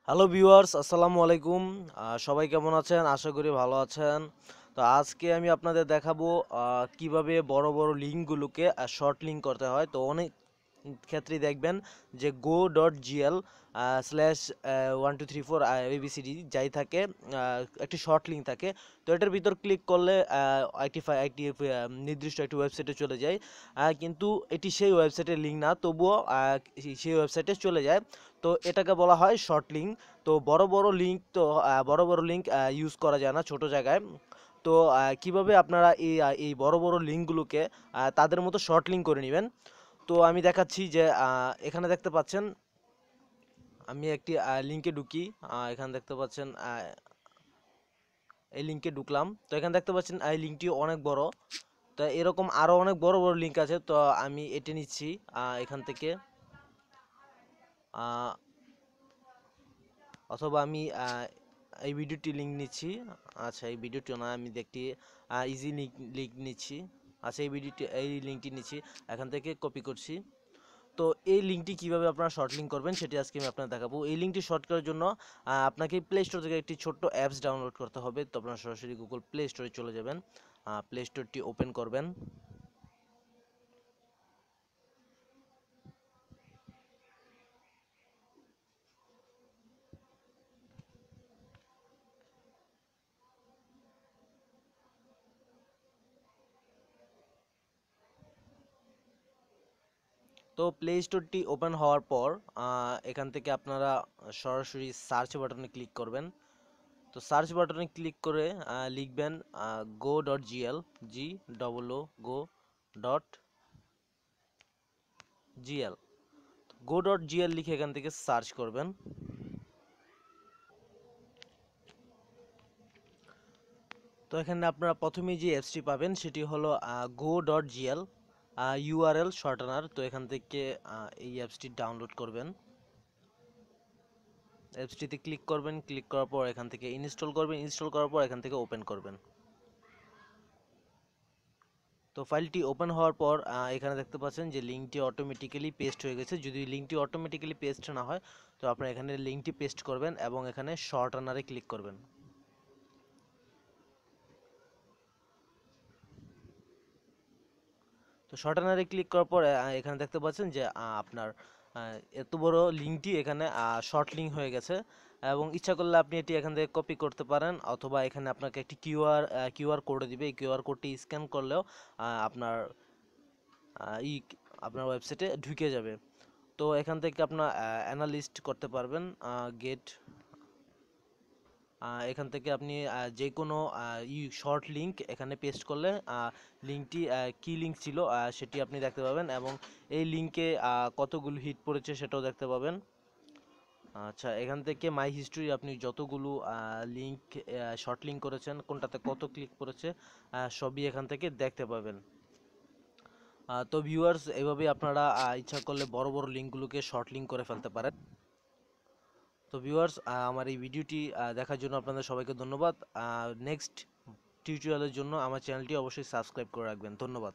Hello viewers, আসসালামু আলাইকুম। সবাই কেমন আছেন? আশা করি ভালো আছেন। তো আজকে আমি আপনাদের দেখাবো কিভাবে বড় বড় লিঙ্কগুলোকে শর্ট লিঙ্ক করতে হয়। তো অনেক ক্ষেত্রেই দেখবেন যে go.gl স্ল্যাশ 1234 ABCD যাই থাকে, একটি শর্ট লিঙ্ক থাকে। তো এটার ভিতর ক্লিক করলে নির্দিষ্ট একটি ওয়েবসাইটে চলে যায়। কিন্তু এটি সেই ওয়েবসাইটের লিঙ্ক না, তবুও সেই ওয়েবসাইটে চলে যায়। তো এটাকে বলা হয় শর্ট লিঙ্ক। তো বড় বড় লিঙ্ক ইউজ করা যায় না ছোট জায়গায়। তো কিভাবে আপনারা এই বড় বড় লিঙ্কগুলোকে তাদের মতো শর্ট লিঙ্ক করে নেবেন। তো আমি দেখাচ্ছি যে এখানে দেখতে পাচ্ছেন, আমি একটি লিঙ্কে ঢুকি। এখানে দেখতে পাচ্ছেন, এই লিঙ্কে ঢুকলাম। তো এখানে দেখতে পাচ্ছেন এই লিঙ্কটি অনেক বড়। তো এরকম আরো অনেক বড় বড় লিঙ্ক আছে। তো আমি এটি নিচ্ছি এখান থেকে, আহ, অথবা আমি এই ভিডিওটি লিঙ্ক নিচ্ছি। আচ্ছা, এই ভিডিওটি না, আমি একটি ইজি লিঙ্ক নিচ্ছি। আচ্ছা, এই লিঙ্কটি নিচ্ছি, এখান থেকে কপি করছি। তো এই লিঙ্কটি কিভাবে আপনারা শর্ট লিঙ্ক করবেন সেটি আজকে আমি আপনাদের দেখাবো। এই লিঙ্কটি শর্ট করার জন্য আপনাকে প্লে স্টোর থেকে একটি ছোট্ট অ্যাপস ডাউনলোড করতে হবে। তো আপনারা সরাসরি গুগল প্লে স্টোরে চলে যাবেন, প্লে স্টোরটি ওপেন করবেন। তো প্লে স্টোরটি ওপেন হওয়ার পর এখান থেকে আপনারা সরাসরি সার্চ বাটনে ক্লিক করবেন। তো সার্চ বাটনে ক্লিক করে লিখবেন go.gl, go.gl। go.gl লিখে এখান থেকে সার্চ করবেন। তো এখানে আপনারা প্রথমেই যে অ্যাপসটি পাবেন সেটি হলো go.gl ইউআরএল শর্টানার। তো এখান থেকে এই অ্যাপসটি ডাউনলোড করবেন। অ্যাপসটিতে ক্লিক করবেন, ক্লিক করার পর এখান থেকে ইনস্টল করবেন, ইনস্টল করার পর এখান থেকে ওপেন করবেন। তো ফাইলটি ওপেন হওয়ার পর এখানে দেখতে পাচ্ছেন যে লিঙ্কটি অটোমেটিক্যালি পেস্ট হয়ে গেছে। যদি লিঙ্কটি অটোমেটিক্যালি পেস্ট না হয়, তো আপনারা এখানে লিঙ্কটি পেস্ট করবেন এবং এখানে শর্টানারে ক্লিক করবেন। তো শর্টানারে ক্লিক করার পরে এখানে দেখতে পাচ্ছেন যে আপনার এত বড় লিঙ্কটি এখানে শর্ট লিঙ্ক হয়ে গেছে। এবং ইচ্ছা করলে আপনি এটি এখান থেকে কপি করতে পারেন, অথবা এখানে আপনাকে একটি কিউআর কোড দিবে। এই কিউআর কোডটি স্ক্যান করলেও আপনার আহ, ই আপনার ওয়েবসাইটে ঢুকে যাবে। তো এখান থেকে আপনার অ্যানালিস্ট করতে পারবেন। গেট এখান থেকে আপনি যে কোনো শর্ট লিঙ্ক এখানে পেস্ট করলে লিঙ্কটি কি লিঙ্ক ছিল সেটি আপনি দেখতে পাবেন, এবং এই লিঙ্কে কতগুলো হিট পড়েছে সেটাও দেখতে পাবেন। আচ্ছা, এখান থেকে মাই হিস্ট্রি, আপনি যতগুলো লিঙ্ক শর্ট লিঙ্ক করেছেন, কোনটাতে কত ক্লিক পড়েছে, সবই এখান থেকে দেখতে পাবেন। তো ভিউয়ার্স, এভাবে আপনারা ইচ্ছা করলে বড় বড় লিঙ্কগুলোকে শর্ট লিঙ্ক করে ফেলতে পারেন। তো ভিউয়ার্স, আমার এই ভিডিওটি দেখার জন্য আপনাদের সবাইকে ধন্যবাদ। নেক্সট টিউটোরিয়ালের জন্য আমার চ্যানেলটি অবশ্যই সাবস্ক্রাইব করে রাখবেন। ধন্যবাদ।